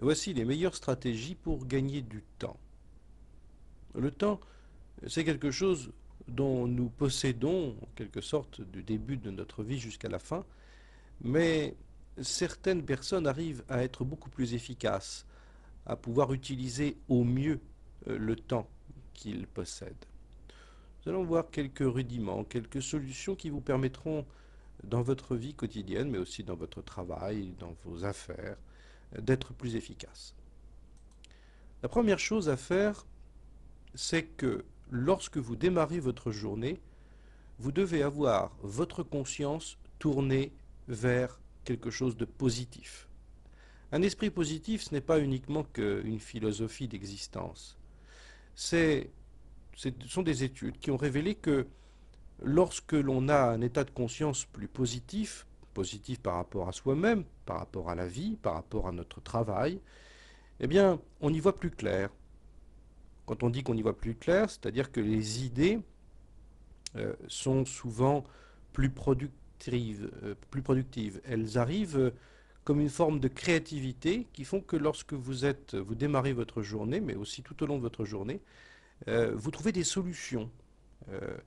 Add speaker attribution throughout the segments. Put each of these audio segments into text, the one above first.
Speaker 1: Voici les meilleures stratégies pour gagner du temps. Le temps, c'est quelque chose dont nous possédons, en quelque sorte, du début de notre vie jusqu'à la fin, mais certaines personnes arrivent à être beaucoup plus efficaces, à pouvoir utiliser au mieux le temps qu'ils possèdent. Nous allons voir quelques rudiments, quelques solutions qui vous permettront, dans votre vie quotidienne, mais aussi dans votre travail, dans vos affaires, d'être plus efficace. La première chose à faire, c'est que lorsque vous démarrez votre journée, vous devez avoir votre conscience tournée vers quelque chose de positif. Un esprit positif, ce n'est pas uniquement qu'une philosophie d'existence. Ce sont des études qui ont révélé que lorsque l'on a un état de conscience plus positif, positif par rapport à soi-même, par rapport à la vie, par rapport à notre travail, eh bien, on y voit plus clair. Quand on dit qu'on y voit plus clair, c'est-à-dire que les idées sont souvent plus productives. Elles arrivent comme une forme de créativité qui font que lorsque vous démarrez votre journée, mais aussi tout au long de votre journée, vous trouvez des solutions. Euh,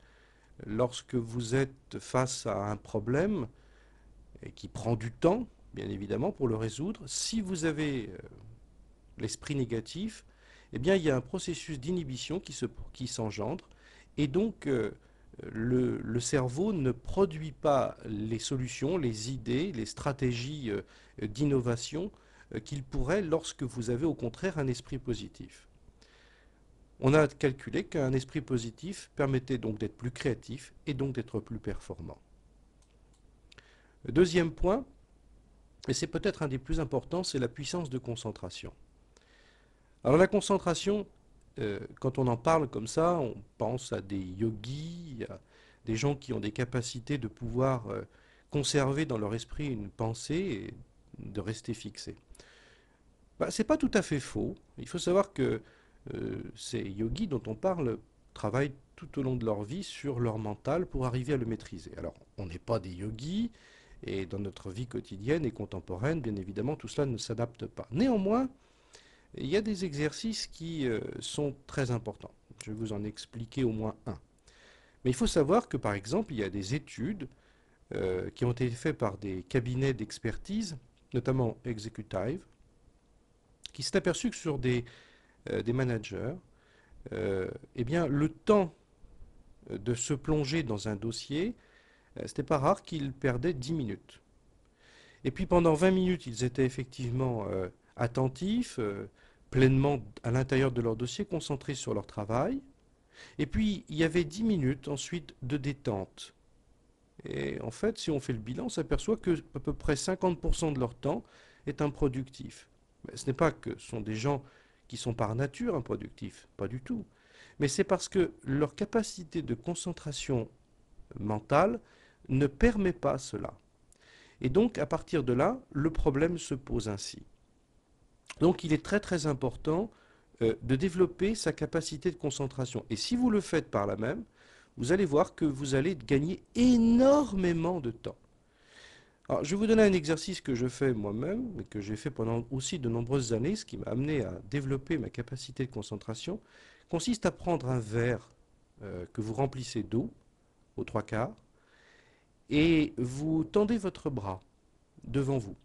Speaker 1: Lorsque vous êtes face à un problème et qui prend du temps, bien évidemment, pour le résoudre, si vous avez l'esprit négatif, eh bien, il y a un processus d'inhibition qui s'engendre, et donc le cerveau ne produit pas les solutions, les idées, les stratégies d'innovation qu'il pourrait lorsque vous avez au contraire un esprit positif. On a calculé qu'un esprit positif permettait donc d'être plus créatif et donc d'être plus performant. Deuxième point, et c'est peut-être un des plus importants, c'est la puissance de concentration. Alors la concentration, quand on en parle comme ça, on pense à des yogis, à des gens qui ont des capacités de pouvoir conserver dans leur esprit une pensée et de rester fixés. Bah, c'est pas tout à fait faux. Il faut savoir que ces yogis dont on parle travaillent tout au long de leur vie sur leur mental pour arriver à le maîtriser. Alors, on n'est pas des yogis, et dans notre vie quotidienne et contemporaine, bien évidemment, tout cela ne s'adapte pas. Néanmoins, il y a des exercices qui sont très importants. Je vais vous en expliquer au moins un. Mais il faut savoir que, par exemple, il y a des études qui ont été faites par des cabinets d'expertise, notamment Executive, qui s'est aperçu que sur des managers, eh bien, le temps de se plonger dans un dossier, c'était pas rare qu'ils perdaient 10 minutes. Et puis pendant 20 minutes, ils étaient effectivement attentifs, pleinement à l'intérieur de leur dossier, concentrés sur leur travail. Et puis il y avait 10 minutes ensuite de détente. Et en fait, si on fait le bilan, on s'aperçoit que à peu près 50% de leur temps est improductif. Mais ce n'est pas que ce sont des gens qui sont par nature improductifs, pas du tout. Mais c'est parce que leur capacité de concentration mentale ne permet pas cela. Et donc, à partir de là, le problème se pose ainsi. Donc, il est très très important de développer sa capacité de concentration. Et si vous le faites par là même, vous allez voir que vous allez gagner énormément de temps. Alors, je vais vous donner un exercice que je fais moi-même, mais que j'ai fait pendant aussi de nombreuses années, ce qui m'a amené à développer ma capacité de concentration, consiste à prendre un verre que vous remplissez d'eau, aux trois quarts, et vous tendez votre bras devant vous.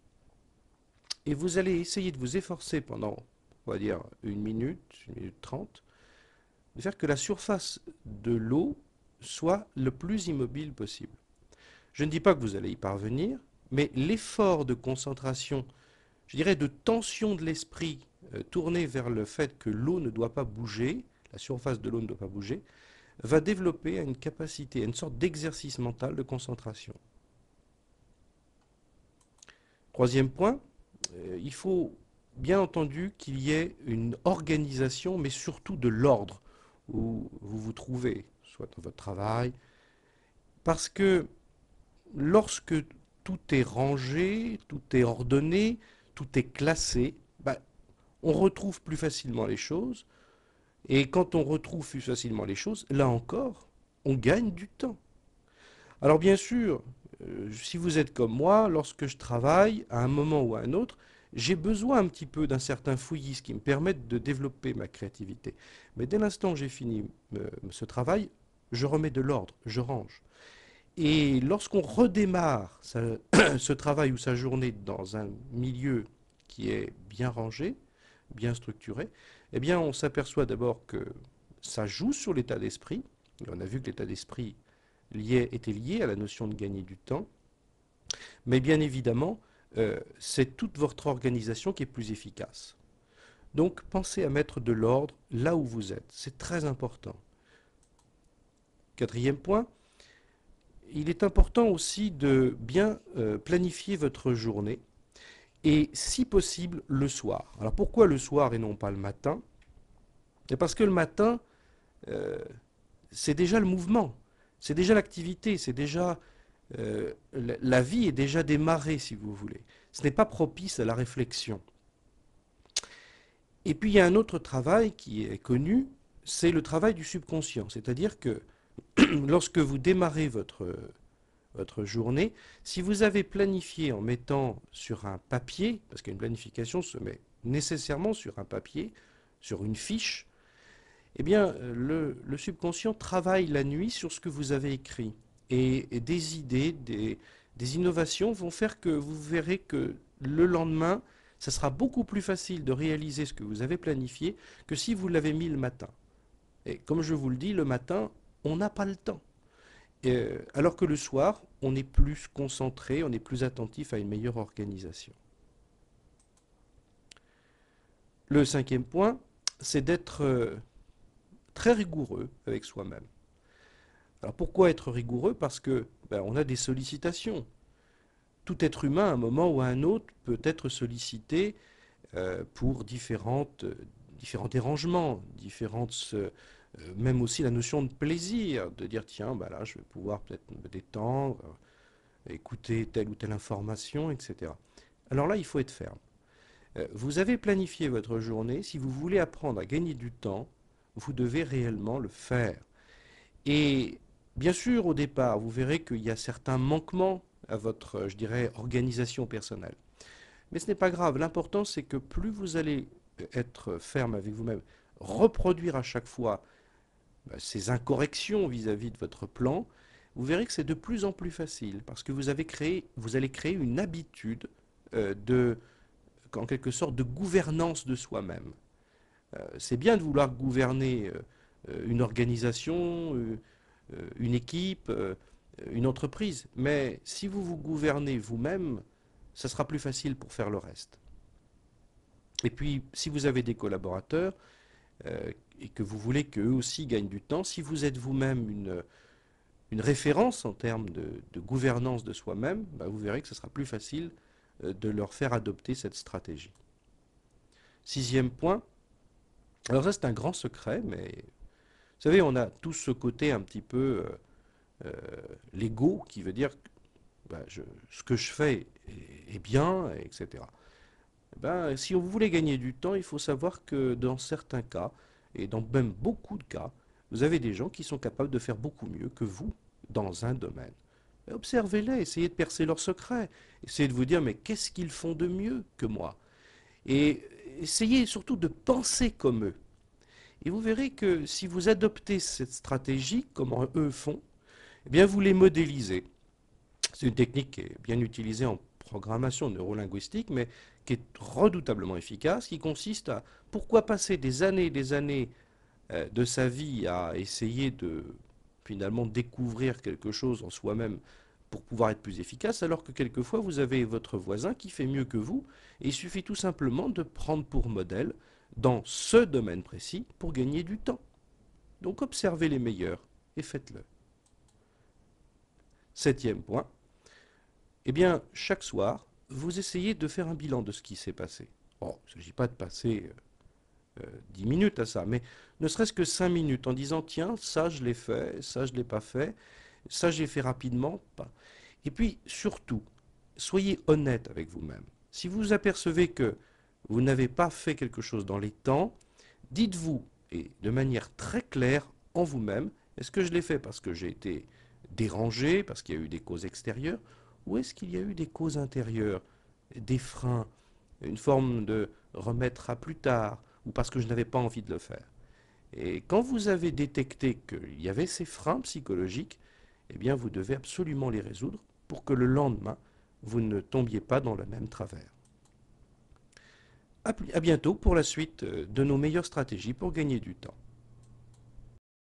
Speaker 1: Et vous allez essayer de vous efforcer pendant, on va dire, une minute 30, de faire que la surface de l'eau soit le plus immobile possible. Je ne dis pas que vous allez y parvenir, mais l'effort de concentration, je dirais de tension de l'esprit tourné vers le fait que l'eau ne doit pas bouger, la surface de l'eau ne doit pas bouger, va développer une capacité, une sorte d'exercice mental de concentration. Troisième point, il faut bien entendu qu'il y ait une organisation, mais surtout de l'ordre où vous vous trouvez, soit dans votre travail, parce que lorsque tout est rangé, tout est ordonné, tout est classé, ben, on retrouve plus facilement les choses, et quand on retrouve plus facilement les choses, là encore, on gagne du temps. Alors bien sûr, si vous êtes comme moi, lorsque je travaille, à un moment ou à un autre, j'ai besoin un petit peu d'un certain fouillis qui me permette de développer ma créativité. Mais dès l'instant que j'ai fini ce travail, je remets de l'ordre, je range. Et lorsqu'on redémarre ce travail ou sa journée dans un milieu qui est bien rangé, bien structuré, eh bien on s'aperçoit d'abord que ça joue sur l'état d'esprit. Et on a vu que l'état d'esprit était lié à la notion de gagner du temps. Mais bien évidemment, c'est toute votre organisation qui est plus efficace. Donc pensez à mettre de l'ordre là où vous êtes. C'est très important. Quatrième point, il est important aussi de bien planifier votre journée et si possible le soir. Alors pourquoi le soir et non pas le matin? C'est parce que le matin, euh, c'est déjà le mouvement, c'est déjà l'activité, c'est déjà la vie est déjà démarrée si vous voulez. Ce n'est pas propice à la réflexion. Et puis il y a un autre travail qui est connu, c'est le travail du subconscient. C'est-à-dire que lorsque vous démarrez votre journée, si vous avez planifié en mettant sur un papier, parce qu'une planification se met nécessairement sur un papier, sur une fiche, eh bien le subconscient travaille la nuit sur ce que vous avez écrit. Et des idées, des innovations vont faire que vous verrez que le lendemain, ça sera beaucoup plus facile de réaliser ce que vous avez planifié que si vous l'avez mis le matin. Et comme je vous le dis, le matin, on n'a pas le temps. Alors que le soir, on est plus concentré, on est plus attentif à une meilleure organisation. Le cinquième point, c'est d'être très rigoureux avec soi-même. Alors pourquoi être rigoureux? Parce que on a des sollicitations. Tout être humain, à un moment ou à un autre, peut être sollicité pour différents dérangements, même aussi la notion de plaisir, de dire tiens, bah là, je vais pouvoir peut-être me détendre, écouter telle ou telle information, etc. Alors là, il faut être ferme. Vous avez planifié votre journée, si vous voulez apprendre à gagner du temps, vous devez réellement le faire. Et bien sûr, au départ, vous verrez qu'il y a certains manquements à votre, je dirais, organisation personnelle. Mais ce n'est pas grave. L'important, c'est que plus vous allez être ferme avec vous-même, reproduire à chaque fois ces incorrections vis-à-vis de votre plan, vous verrez que c'est de plus en plus facile parce que vous allez créer une habitude en quelque sorte, de gouvernance de soi-même. C'est bien de vouloir gouverner une organisation, une équipe, une entreprise, mais si vous vous gouvernez vous-même, ça sera plus facile pour faire le reste. Et puis, si vous avez des collaborateurs et que vous voulez qu'eux aussi gagnent du temps, si vous êtes vous-même une référence en termes de gouvernance de soi-même, bah, vous verrez que ce sera plus facile de leur faire adopter cette stratégie. Sixième point, alors ça c'est un grand secret, mais vous savez, on a tous ce côté un petit peu l'ego qui veut dire que ce que je fais est bien, etc. Si vous voulez gagner du temps, il faut savoir que dans certains cas, et dans même beaucoup de cas, vous avez des gens qui sont capables de faire beaucoup mieux que vous dans un domaine. Observez-les, essayez de percer leurs secrets, essayez de vous dire mais qu'est-ce qu'ils font de mieux que moi? Et essayez surtout de penser comme eux. Et vous verrez que si vous adoptez cette stratégie, comme eux font, eh bien vous les modélisez. C'est une technique qui est bien utilisée en programmation neurolinguistique, mais qui est redoutablement efficace, qui consiste à pourquoi passer des années de sa vie à essayer de finalement découvrir quelque chose en soi-même pour pouvoir être plus efficace, alors que quelquefois vous avez votre voisin qui fait mieux que vous, et il suffit tout simplement de prendre pour modèle dans ce domaine précis pour gagner du temps. Donc observez les meilleurs et faites-le. Septième point, eh bien, chaque soir, vous essayez de faire un bilan de ce qui s'est passé. Bon, il ne s'agit pas de passer 10 minutes à ça, mais ne serait-ce que 5 minutes en disant, tiens, ça je l'ai fait, ça je ne l'ai pas fait, ça j'ai fait rapidement, pas. Et puis, surtout, soyez honnête avec vous-même. Si vous apercevez que vous n'avez pas fait quelque chose dans les temps, dites-vous, et de manière très claire en vous-même, est-ce que je l'ai fait parce que j'ai été dérangé, parce qu'il y a eu des causes extérieures, ou est-ce qu'il y a eu des causes intérieures, des freins, une forme de remettre à plus tard, ou parce que je n'avais pas envie de le faire. Et quand vous avez détecté qu'il y avait ces freins psychologiques, eh bien vous devez absolument les résoudre pour que le lendemain, vous ne tombiez pas dans le même travers. À bientôt pour la suite de nos meilleures stratégies pour gagner du temps.